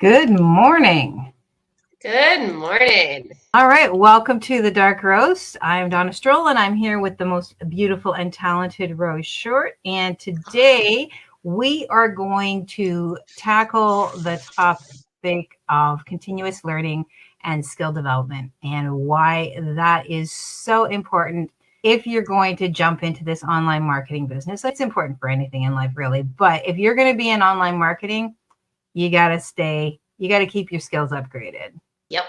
Good morning. Good morning. All right, welcome to the Dark Roast. I'm Dawna and I'm here with the most beautiful and talented Rose Short. And today we are going to tackle the topic of continuous learning and skill development and why that is so important if you're going to jump into this online marketing business. It's important for anything in life, really. But if you're going to be in online marketing, you got to keep your skills upgraded. Yep.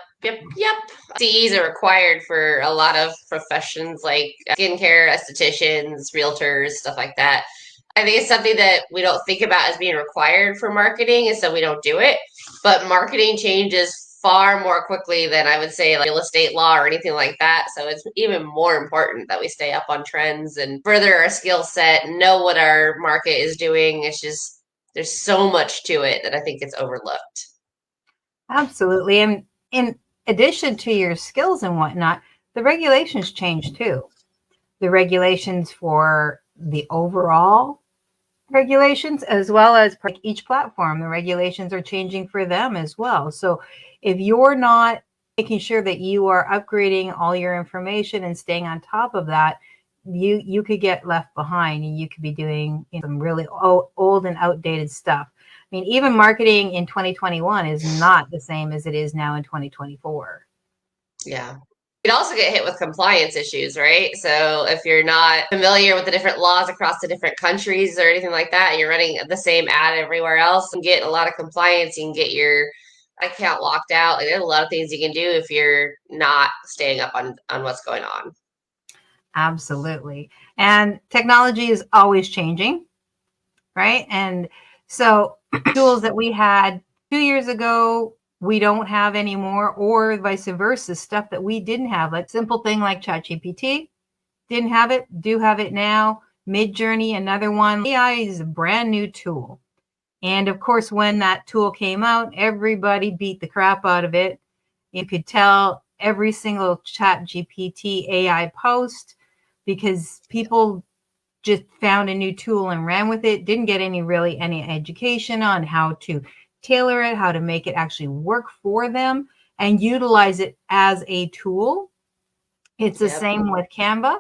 CEs are required for a lot of professions like skincare, estheticians, realtors, stuff like that. I think it's something that we don't think about as being required for marketing, and so we don't do it. But marketing changes far more quickly than I would say like real estate law or anything like that. So it's even more important that we stay up on trends and further our skill set, know what our market is doing. It's just there's so much to it that I think it's overlooked. Absolutely. And in addition to your skills and whatnot, the regulations change too. The regulations for the overall regulations, as well as each platform, the regulations are changing for them as well. So if you're not making sure that you are upgrading all your information and staying on top of that, you could get left behind and you could be doing some really old and outdated stuff. I mean, even marketing in 2021 is not the same as it is now in 2024. Yeah. You'd also get hit with compliance issues, right? So if you're not familiar with the different laws across the different countries or anything like that, and you're running the same ad everywhere else, you get a lot of compliance. You can get your account locked out. Like, there's a lot of things you can do if you're not staying up on what's going on. Absolutely. And technology is always changing, right? And so tools that we had 2 years ago, we don't have anymore, or vice versa, stuff that we didn't have, like simple thing like ChatGPT, didn't have it, do have it now. Midjourney, another one. AI is a brand new tool. And of course, when that tool came out, everybody beat the crap out of it. You could tell every single ChatGPT AI post because people just found a new tool and ran with it, didn't get any education on how to tailor it, how to make it actually work for them and utilize it as a tool. It's the Yep. same with Canva,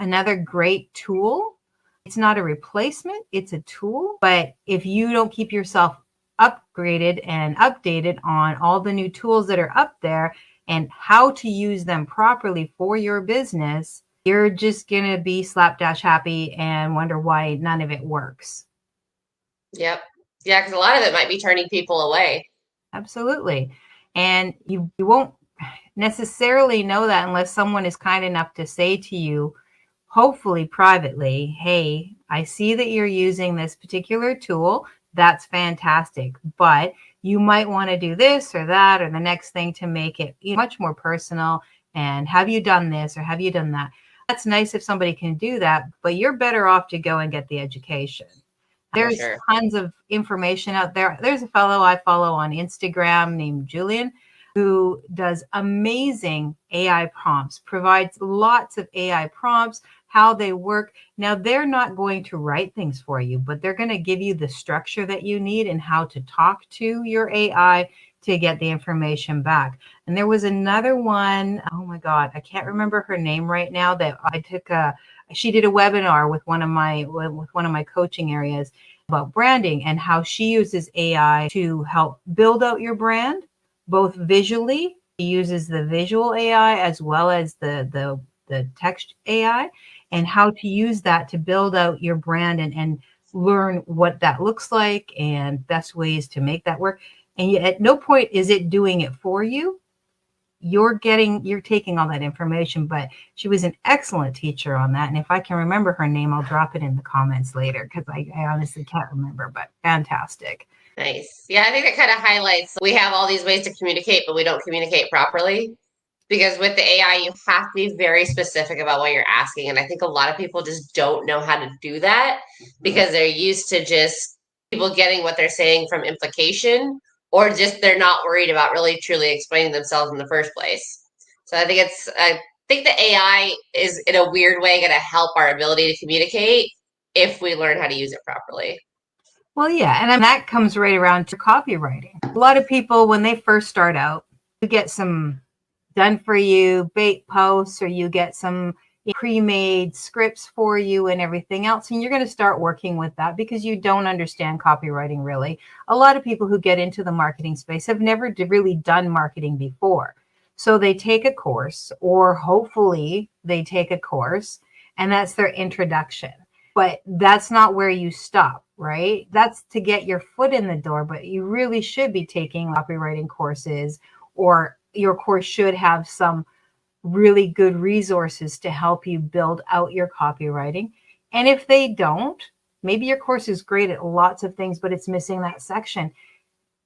another great tool. It's not a replacement, it's a tool. But if you don't keep yourself upgraded and updated on all the new tools that are up there and how to use them properly for your business, you're just going to be slapdash happy and wonder why none of it works. Yep. Yeah, because a lot of it might be turning people away. Absolutely. And you won't necessarily know that unless someone is kind enough to say to you, hopefully privately, hey, I see that you're using this particular tool. That's fantastic. But you might want to do this or that or the next thing to make it much more personal. And have you done this or have you done that? That's nice if somebody can do that, but you're better off to go and get the education. For There's sure. tons of information out there. There's a fellow I follow on Instagram named Julian who does amazing AI prompts, provides lots of AI prompts, how they work. Now, they're not going to write things for you, but they're going to give you the structure that you need and how to talk to your AI to get the information back. And there was another one, oh my God, I can't remember her name right now, that she did a webinar with one of my coaching areas about branding and how she uses AI to help build out your brand, both visually. She uses the visual AI as well as the text AI, and how to use that to build out your brand and learn what that looks like and best ways to make that work. And at no point is it doing it for you. You're taking all that information, but she was an excellent teacher on that. And if I can remember her name, I'll drop it in the comments later because I honestly can't remember, but fantastic. Nice. Yeah, I think that kind of highlights we have all these ways to communicate, but we don't communicate properly. Because with the AI, you have to be very specific about what you're asking. And I think a lot of people just don't know how to do that because they're used to just people getting what they're saying from implication, or just they're not worried about really truly explaining themselves in the first place. So I think the AI is in a weird way going to help our ability to communicate if we learn how to use it properly. Well, yeah, and that comes right around to copywriting. A lot of people, when they first start out, you get some done for you bait posts, or you get some pre-made scripts for you and everything else, and you're going to start working with that because you don't understand copywriting really. A lot of people who get into the marketing space have never really done marketing before, so they take a course, or hopefully they take a course, and that's their introduction. But that's not where you stop, right? That's to get your foot in the door, but you really should be taking copywriting courses, or your course should have some really good resources to help you build out your copywriting. And if they don't, maybe your course is great at lots of things, but it's missing that section.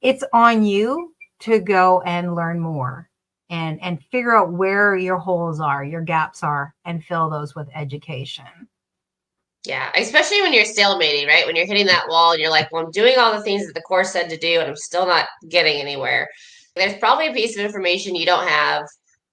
It's on you to go and learn more, and figure out where your holes are, your gaps are, and fill those with education. Yeah, especially when you're stalemating, right? When you're hitting that wall and you're like, well, I'm doing all the things that the course said to do and I'm still not getting anywhere. There's probably a piece of information you don't have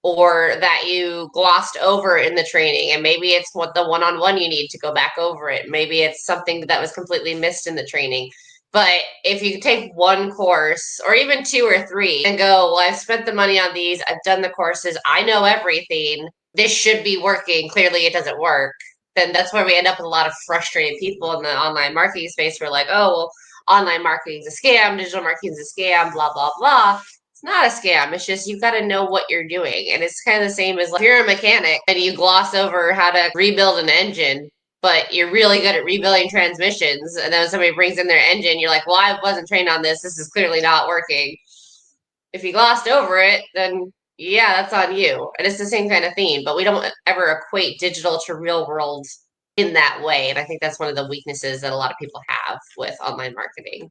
or that you glossed over in the training. And maybe it's what the one-on-one you need to go back over it. Maybe it's something that was completely missed in the training. But if you take one course or even two or three and go, well, I've spent the money on these, I've done the courses, I know everything, this should be working. Clearly, it doesn't work, then that's where we end up with a lot of frustrated people in the online marketing space. We're like, oh, well, online marketing is a scam, digital marketing is a scam, blah, blah, blah. It's not a scam. It's just you've got to know what you're doing. And it's kind of the same as like, if you're a mechanic and you gloss over how to rebuild an engine, but you're really good at rebuilding transmissions. And then when somebody brings in their engine, you're like, well, I wasn't trained on this. This is clearly not working. If you glossed over it, then yeah, that's on you. And it's the same kind of theme, but we don't ever equate digital to real world in that way. And I think that's one of the weaknesses that a lot of people have with online marketing.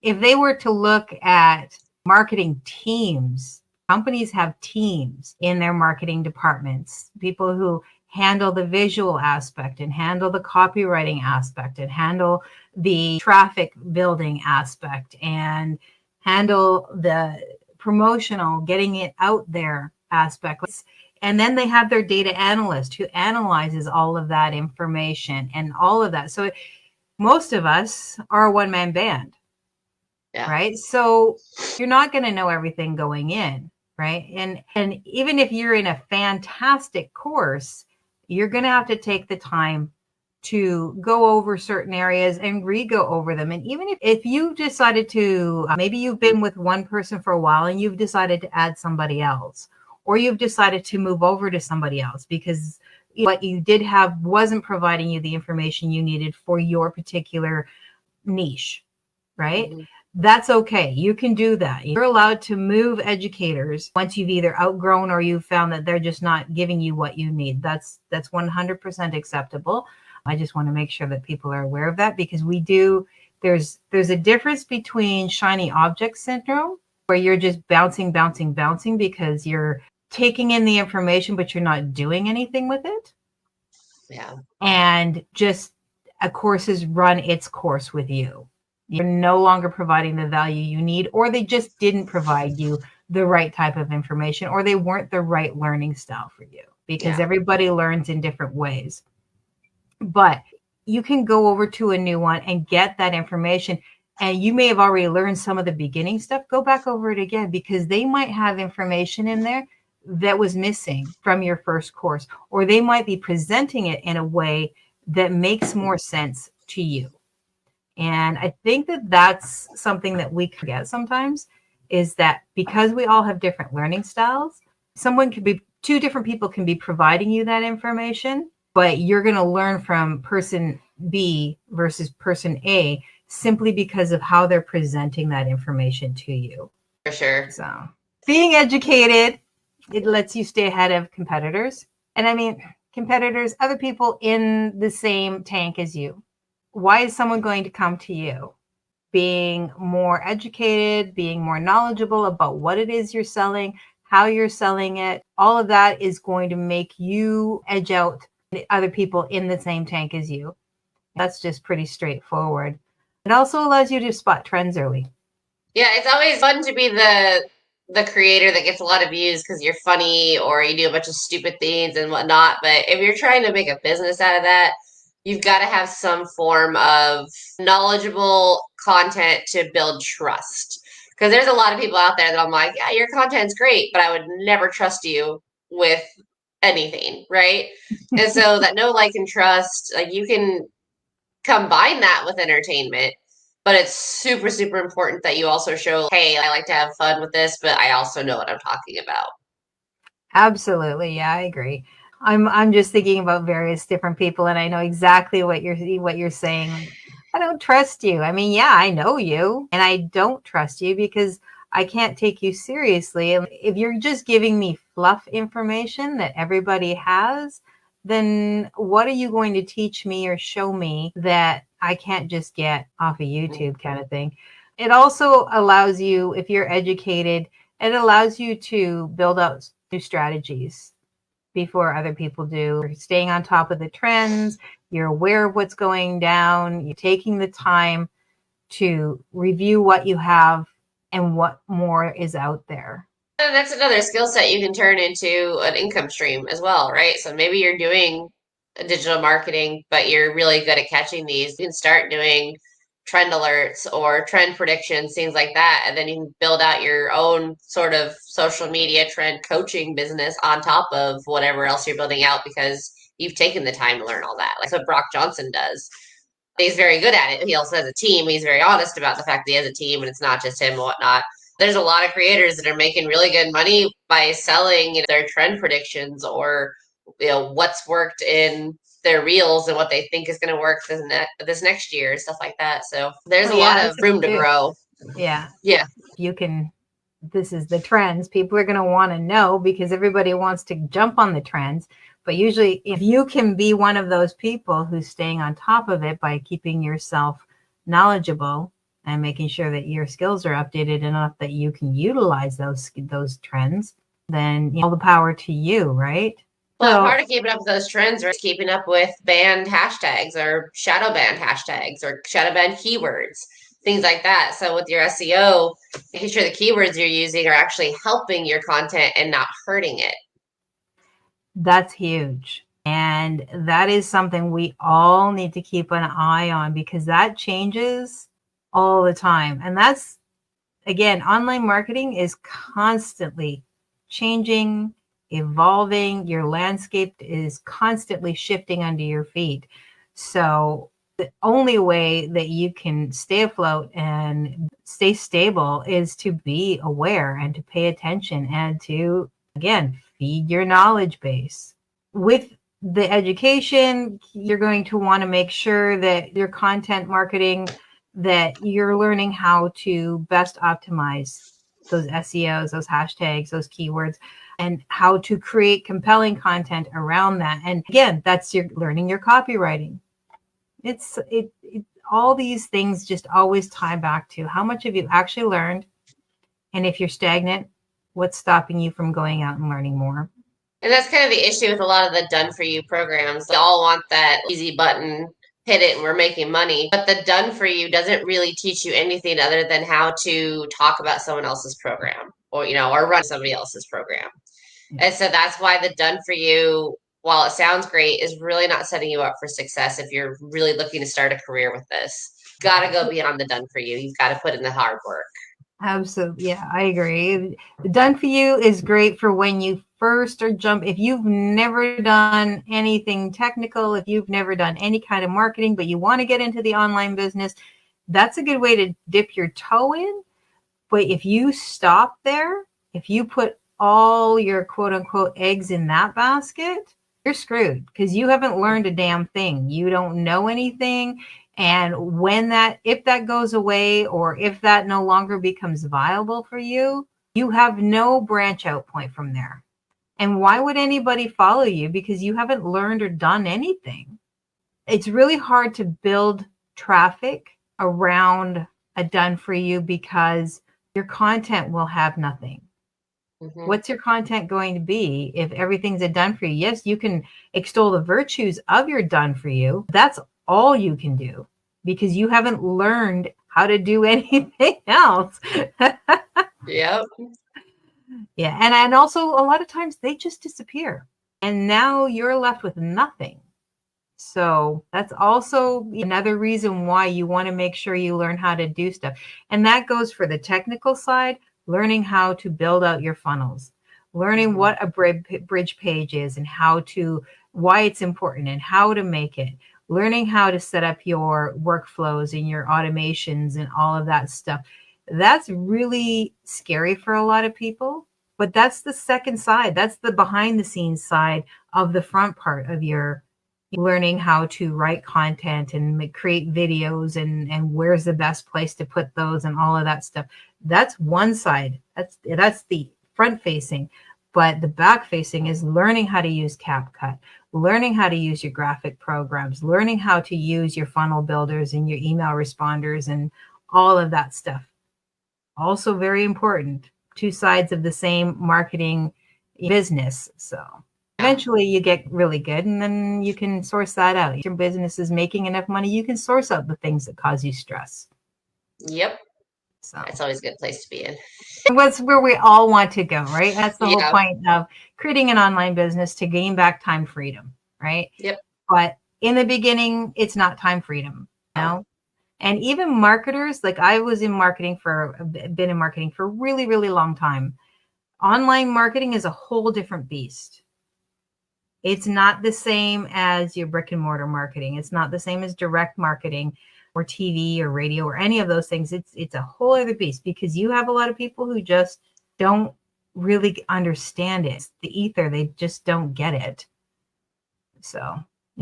If they were to look at marketing teams, companies have teams in their marketing departments, people who handle the visual aspect and handle the copywriting aspect and handle the traffic building aspect and handle the promotional, getting it out there aspect. And then they have their data analyst who analyzes all of that information and all of that. So most of us are a one-man band. Yeah. Right. So you're not going to know everything going in. Right. And even if you're in a fantastic course, you're going to have to take the time to go over certain areas and re-go over them. And even if you've decided to, maybe you've been with one person for a while and you've decided to add somebody else, or you've decided to move over to somebody else because what you did have wasn't providing you the information you needed for your particular niche. Right. Mm-hmm. That's okay. You can do that. You're allowed to move educators once you've either outgrown or you've found that they're just not giving you what you need. That's 100% acceptable. I just want to make sure that people are aware of that, because there's a difference between shiny object syndrome, where you're just bouncing because you're taking in the information, but you're not doing anything with it. Yeah. And just a course has run its course with you. You're no longer providing the value you need, or they just didn't provide you the right type of information, or they weren't the right learning style for you, because everybody learns in different ways. But you can go over to a new one and get that information. And you may have already learned some of the beginning stuff. Go back over it again, because they might have information in there that was missing from your first course, or they might be presenting it in a way that makes more sense to you. And I think that that's something that we forget sometimes, is that because we all have different learning styles, two different people can be providing you that information, but you're going to learn from person B versus person A simply because of how they're presenting that information to you. For sure. So being educated, it lets you stay ahead of competitors. And I mean, competitors, other people in the same tank as you. Why is someone going to come to you? Being more educated, being more knowledgeable about what it is you're selling, how you're selling it, all of that is going to make you edge out other people in the same tank as you. That's just pretty straightforward. It also allows you to spot trends early. Yeah, it's always fun to be the creator that gets a lot of views because you're funny or you do a bunch of stupid things and whatnot. But if you're trying to make a business out of that, you've got to have some form of knowledgeable content to build trust. Because there's a lot of people out there that I'm like, yeah, your content's great, but I would never trust you with anything, right? And so that know, like, and trust, like you can combine that with entertainment, but it's super, super important that you also show, hey, I like to have fun with this, but I also know what I'm talking about. Absolutely. Yeah, I agree. I'm just thinking about various different people and I know exactly what you're saying. Like, I don't trust you. I mean, yeah, I know you and I don't trust you because I can't take you seriously. And if you're just giving me fluff information that everybody has, then what are you going to teach me or show me that I can't just get off of YouTube kind of thing? It also allows you, if you're educated, it allows you to build out new strategies before other people do. You're staying on top of the trends, you're aware of what's going down, you're taking the time to review what you have and what more is out there. And that's another skill set you can turn into an income stream as well, right? So maybe you're doing digital marketing, but you're really good at catching these. You can start doing trend alerts or trend predictions, things like that. And then you can build out your own sort of social media trend coaching business on top of whatever else you're building out because you've taken the time to learn all that. Like what Brock Johnson does. He's very good at it. He also has a team. He's very honest about the fact that he has a team and it's not just him and whatnot. There's a lot of creators that are making really good money by selling, their trend predictions or what's worked in their reels and what they think is going to work this next year and stuff like that. So there's Well, a lot yeah, of room to too. grow. Yeah. Yeah. You can, this is the trends. People are going to want to know because everybody wants to jump on the trends. But usually, if you can be one of those people who's staying on top of it by keeping yourself knowledgeable and making sure that your skills are updated enough that you can utilize those trends, then all the power to you, right? Well, So part of keeping up with those trends is keeping up with banned hashtags or shadow banned hashtags or shadow banned keywords, things like that. So with your SEO, making sure the keywords you're using are actually helping your content and not hurting it. that's huge. And that is something we all need to keep an eye on because that changes all the time. And that's, again, online marketing is constantly changing, evolving. Your landscape is constantly shifting under your feet. So the only way that you can stay afloat and stay stable is to be aware and to pay attention and to, again, feed your knowledge base. With the education, you're going to want to make sure that your content marketing, that you're learning how to best optimize those SEOs, those hashtags, those keywords, and how to create compelling content around that. And again, that's your learning your copywriting. It all these things just always tie back to how much have you actually learned, and if you're stagnant, what's stopping you from going out and learning more? And that's kind of the issue with a lot of the done for you programs. They all want that easy button, hit it and we're making money. But the done for you doesn't really teach you anything other than how to talk about someone else's program or, or run somebody else's program. And so that's why the done for you, while it sounds great, is really not setting you up for success if you're really looking to start a career with this. Got to go beyond the done for you. You've got to put in the hard work. Absolutely. Yeah, I agree. The done for you is great for when you first or jump. If you've never done anything technical, if you've never done any kind of marketing, but you want to get into the online business, that's a good way to dip your toe in. But if you stop there, if you put all your quote unquote eggs in that basket, you're screwed because you haven't learned a damn thing. You don't know anything. And if that goes away or if that no longer becomes viable for you, you have no branch out point from there. And why would anybody follow you? Because you haven't learned or done anything. It's really hard to build traffic around a done for you because your content will have nothing. Mm-hmm. What's your content going to be if everything's a done for you? Yes, you can extol the virtues of your done for you. That's all you can do because you haven't learned how to do anything else. Yep. Yeah. And also a lot of times they just disappear and now you're left with nothing. So that's also another reason why you want to make sure you learn how to do stuff. And that goes for the technical side, learning how to build out your funnels, learning what a bridge page is and why it's important and how to make it, learning how to set up your workflows and your automations and all of that stuff. That's really scary for a lot of people, but that's the second side. That's the behind the scenes side of the front part of your learning how to write content and create videos and where's the best place to put those and all of that stuff. That's one side. That's the front facing. But the back facing is learning how to use CapCut, learning how to use your graphic programs, learning how to use your funnel builders and your email responders and all of that stuff. Also very important. Two sides of the same marketing business. So eventually you get really good and then you can source that out. If your business is making enough money, you can source out the things that cause you stress. Yep. So that's always a good place to be in. That's where we all want to go, right? That's the whole point of creating an online business, to gain back time freedom, right? Yep. But in the beginning, it's not time freedom, you know? And even marketers, like I was in marketing been in marketing for a really, really long time. Online marketing is a whole different beast. It's not the same as your brick and mortar marketing. It's not the same as direct marketing or TV or radio or any of those things. It's a whole other beast, because you have a lot of people who just don't really understand it. It's the ether, they just don't get it. So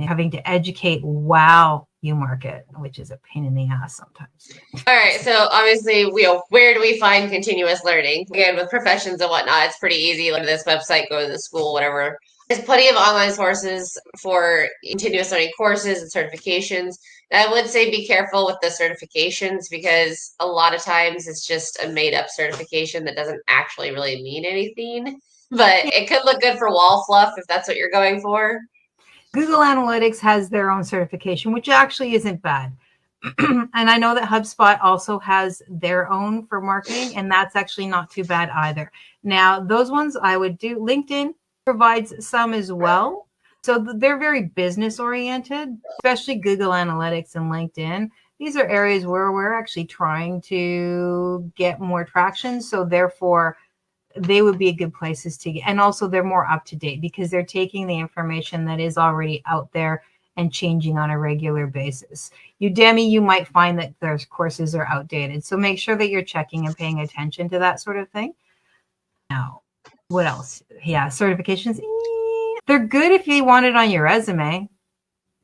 having to educate while you market, which is a pain in the ass sometimes. All right, so obviously, where do we find continuous learning? Again, with professions and whatnot, it's pretty easy. Go to this website, go to the school, whatever. There's plenty of online sources for continuous learning courses and certifications. And I would say be careful with the certifications, because a lot of times it's just a made up certification that doesn't actually really mean anything. But it could look good for wall fluff if that's what you're going for. Google Analytics has their own certification, which actually isn't bad. And I know that HubSpot also has their own for marketing, and that's actually not too bad either. Now, those ones I would do. LinkedIn provides some as well. So they're very business oriented, especially Google Analytics and LinkedIn. These are areas where we're actually trying to get more traction. So therefore, they would be good places to get. And also they're more up to date, because they're taking the information that is already out there and changing on a regular basis. Udemy, you might find that their courses are outdated. So make sure that you're checking and paying attention to that sort of thing. Now, what else? Yeah, certifications. They're good if you want it on your resume,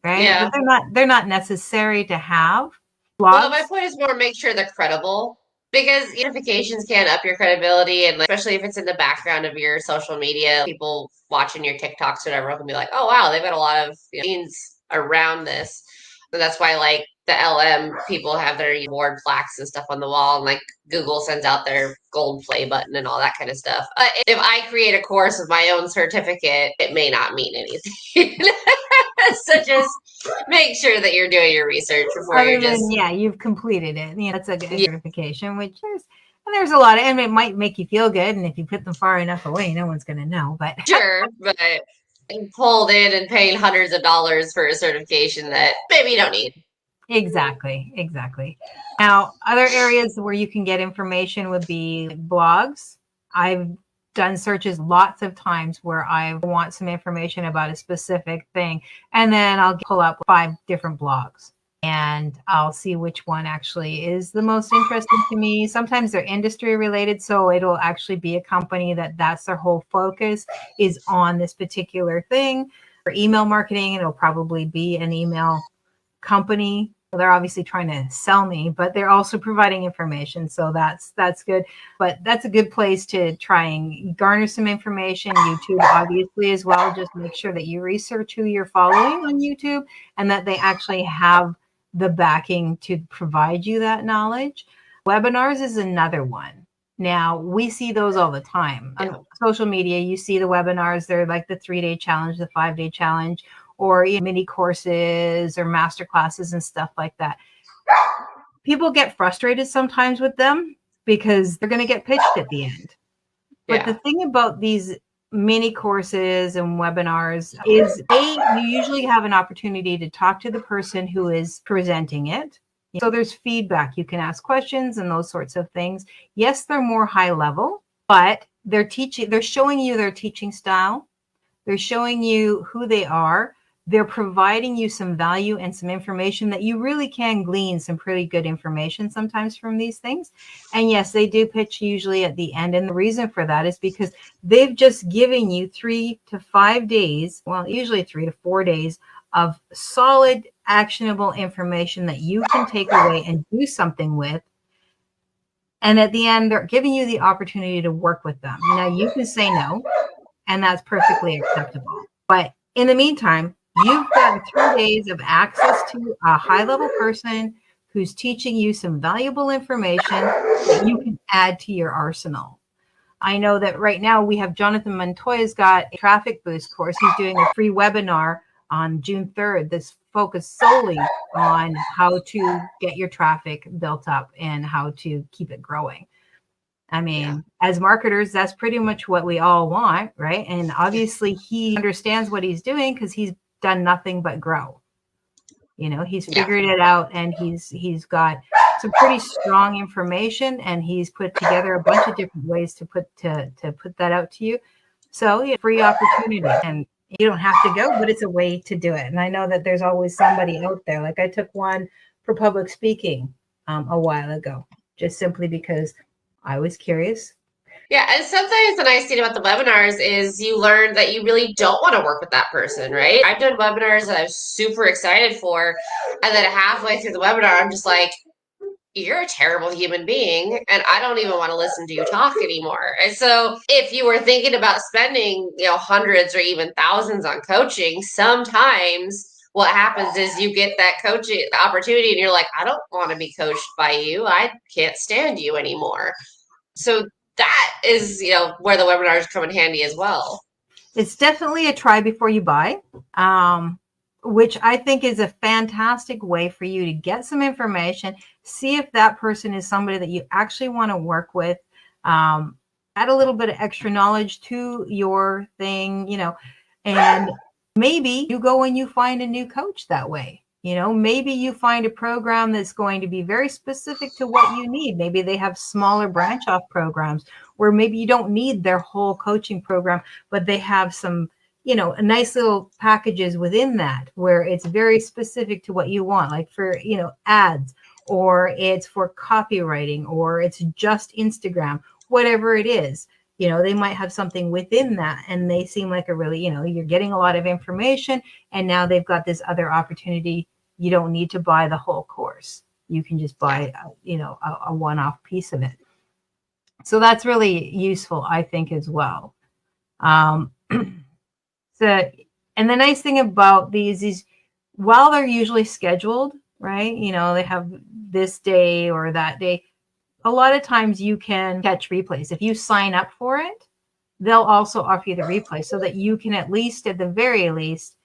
right? Yeah. But they're not necessary to have. Well, my point is more make sure they're credible, because certifications can up your credibility, and especially if it's in the background of your social media, people watching your TikToks or whatever can be like, oh wow, they've got a lot of scenes around this. So that's why like the LM people have their award plaques and stuff on the wall, and like Google sends out their gold play button and all that kind of stuff. But if I create a course with my own certificate, it may not mean anything. So just make sure that you're doing your research before you've completed it. That's a good certification, which there's a lot of, and it might make you feel good. And if you put them far enough away, no one's going to know. But sure, but pulled in and paying hundreds of dollars for a certification that maybe you don't need. Exactly. Now, other areas where you can get information would be blogs. I've done searches lots of times where I want some information about a specific thing, and then I'll pull up 5 different blogs and I'll see which one actually is the most interesting to me. Sometimes they're industry related, so it'll actually be a company that's their whole focus is on this particular thing. For email marketing, it'll probably be an email company. They're obviously trying to sell me, but they're also providing information. So that's good. But that's a good place to try and garner some information. YouTube, obviously, as well. Just make sure that you research who you're following on YouTube and that they actually have the backing to provide you that knowledge. Webinars is another one. Now, we see those all the time. On social media, you see the webinars. They're like the 3-day challenge, the 5-day challenge, or mini courses or master classes and stuff like that. People get frustrated sometimes with them because they're going to get pitched at the end. But the thing about these mini courses and webinars is you usually have an opportunity to talk to the person who is presenting it. So there's feedback. You can ask questions and those sorts of things. Yes, they're more high level, but they're showing you their teaching style. They're showing you who they are. They're providing you some value and some information that you really can glean some pretty good information sometimes from these things. And yes, they do pitch usually at the end. And the reason for that is because they've just given you 3 to 5 days, well, usually 3 to 4 days of solid, actionable information that you can take away and do something with. And at the end, they're giving you the opportunity to work with them. Now, you can say no, and that's perfectly acceptable. But in the meantime, you've got 3 days of access to a high-level person who's teaching you some valuable information that you can add to your arsenal. I know that right now we have Jonathan Montoya's got a traffic boost course. He's doing a free webinar on June 3rd that's focused solely on how to get your traffic built up and how to keep it growing. I mean, as marketers, that's pretty much what we all want, right? And obviously he understands what he's doing because he's done nothing but grow. You know, he's figured it out, and he's got some pretty strong information, and he's put together a bunch of different ways to put that out to you. So yeah, free opportunity, and you don't have to go, but it's a way to do it. And I know that there's always somebody out there. Like I took one for public speaking a while ago, just simply because I was curious. Yeah, and sometimes the nice thing about the webinars is you learn that you really don't want to work with that person, right? I've done webinars that I'm super excited for, and then halfway through the webinar, I'm just like, you're a terrible human being, and I don't even want to listen to you talk anymore. And so if you were thinking about spending, hundreds or even thousands on coaching, sometimes what happens is you get that coaching opportunity and you're like, I don't want to be coached by you. I can't stand you anymore. So that is, where the webinars come in handy as well. It's definitely a try before you buy, which I think is a fantastic way for you to get some information, see if that person is somebody that you actually want to work with, add a little bit of extra knowledge to your thing, and maybe you go and you find a new coach that way. Maybe you find a program that's going to be very specific to what you need. Maybe they have smaller branch off programs where maybe you don't need their whole coaching program, but they have some, nice little packages within that where it's very specific to what you want, like for, ads, or it's for copywriting, or it's just Instagram, whatever it is. They might have something within that, and they seem like a really, you're getting a lot of information, and now they've got this other opportunity. You don't need to buy the whole course. You can just buy, a one-off piece of it. So that's really useful, I think, as well. So, and the nice thing about these is while they're usually scheduled, right? They have this day or that day. A lot of times you can catch replays. If you sign up for it, they'll also offer you the replay so that you can at the very least,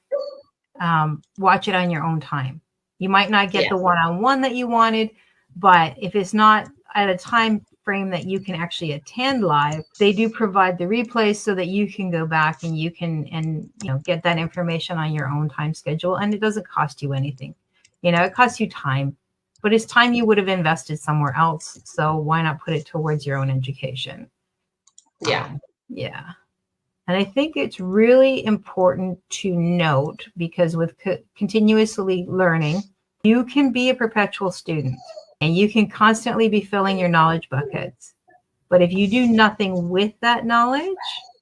watch it on your own time. You might not get the one-on-one that you wanted, but if it's not at a time frame that you can actually attend live, they do provide the replays so that you can go back and you can get that information on your own time schedule, and it doesn't cost you anything. It costs you time, but it's time you would have invested somewhere else. So why not put it towards your own education? Yeah. And I think it's really important to note, because with continuously learning, you can be a perpetual student and you can constantly be filling your knowledge buckets. But if you do nothing with that knowledge,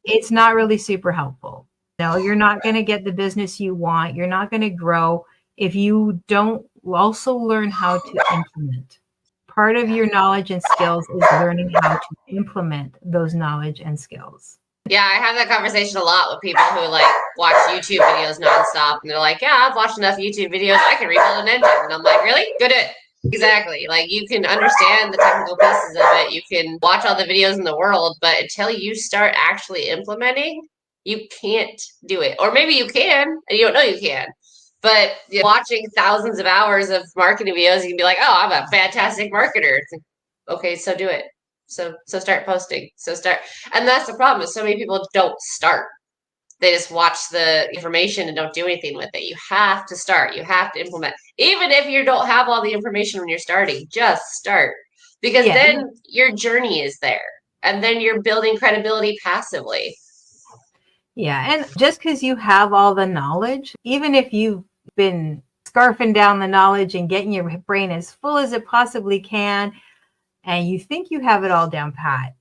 it's not really super helpful. You're not going to get the business you want. You're not going to grow if you don't also learn how to implement. Part of your knowledge and skills is learning how to implement those knowledge and skills. Yeah, I have that conversation a lot with people who watch YouTube videos nonstop, and they're like, "Yeah, I've watched enough YouTube videos. I can rebuild an engine." And I'm like, "Really? Good at exactly. You can understand the technical pieces of it. You can watch all the videos in the world, but until you start actually implementing, you can't do it. Or maybe you can, and you don't know you can. But watching thousands of hours of marketing videos, you can be like, "Oh, I'm a fantastic marketer." It's like, okay, so do it. So start posting. And that's the problem is so many people don't start. They just watch the information and don't do anything with it. You have to start. You have to implement. Even if you don't have all the information when you're starting, just start. Because Yeah. then your journey is there. And then you're building credibility passively. Yeah. And just because you have all the knowledge, even if you've been scarfing down the knowledge and getting your brain as full as it possibly can, and you think you have it all down pat,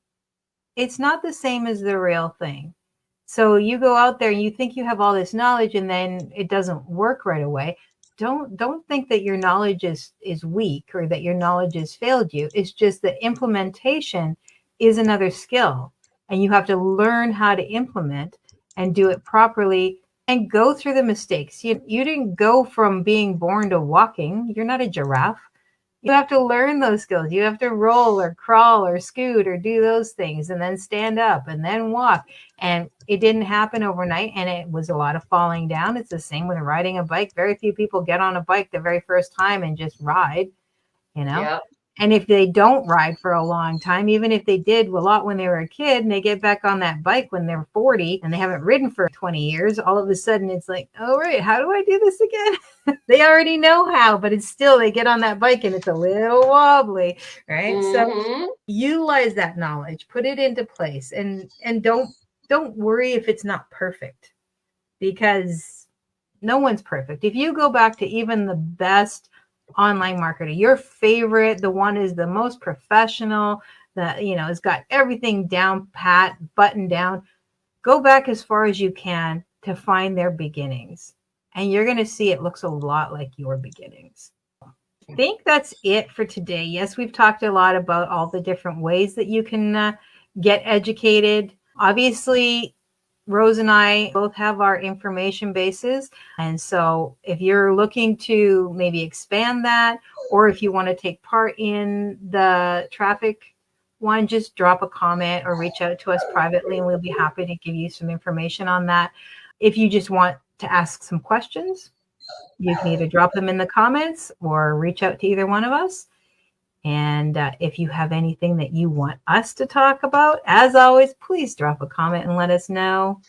it's not the same as the real thing. So you go out there and you think you have all this knowledge and then it doesn't work right away. Don't think that your knowledge is weak or that your knowledge has failed you. It's just that implementation is another skill, and you have to learn how to implement and do it properly and go through the mistakes. You didn't go from being born to walking. You're not a giraffe. You have to learn those skills. You have to roll or crawl or scoot or do those things and then stand up and then walk. And it didn't happen overnight, and it was a lot of falling down. It's the same with riding a bike. Very few people get on a bike the very first time and just ride, you know? Yep. And if they don't ride for a long time, even if they did a lot when they were a kid and they get back on that bike when they're 40 and they haven't ridden for 20 years, all of a sudden it's like, oh, right, how do I do this again? They already know how, but it's still, they get on that bike and it's a little wobbly, right? Mm-hmm. So utilize that knowledge, put it into place, and don't worry if it's not perfect, because no one's perfect. If you go back to even the best online marketer, your favorite, the one is the most professional, that has got everything down pat, buttoned down, go back as far as you can to find their beginnings, and you're going to see it looks a lot like your beginnings. I think that's it for today. Yes, we've talked a lot about all the different ways that you can get educated. Obviously, Rose and I both have our information bases. And so if you're looking to maybe expand that, or if you want to take part in the traffic one, just drop a comment or reach out to us privately and we'll be happy to give you some information on that. If you just want to ask some questions, you can either drop them in the comments or reach out to either one of us. And if you have anything that you want us to talk about, as always, please drop a comment and let us know.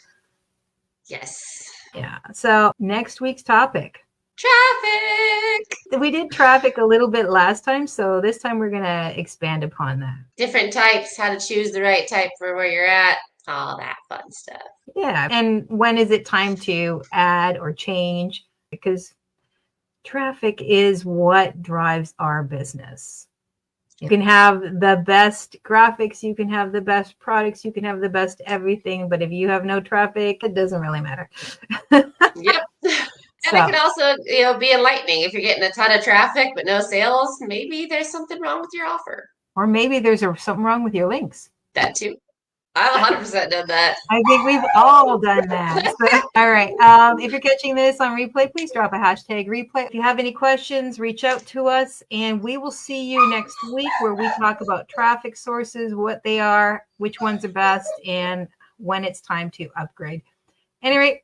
Yes. Yeah. So next week's topic. Traffic. We did traffic a little bit last time, so this time we're going to expand upon that. Different types, how to choose the right type for where you're at, all that fun stuff. Yeah. And when is it time to add or change? Because traffic is what drives our business. You can have the best graphics, you can have the best products, you can have the best everything, but if you have no traffic, it doesn't really matter. Yep. And it can also, be enlightening. If you're getting a ton of traffic but no sales, maybe there's something wrong with your offer. Or maybe there's something wrong with your links. That too. I've 100% done that. I think we've all done that. So, all right. If you're catching this on replay, please drop a hashtag replay. If you have any questions, reach out to us, and we will see you next week where we talk about traffic sources, what they are, which ones are best, and when it's time to upgrade. Anyway,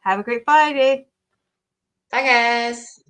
have a great Friday. Bye, guys.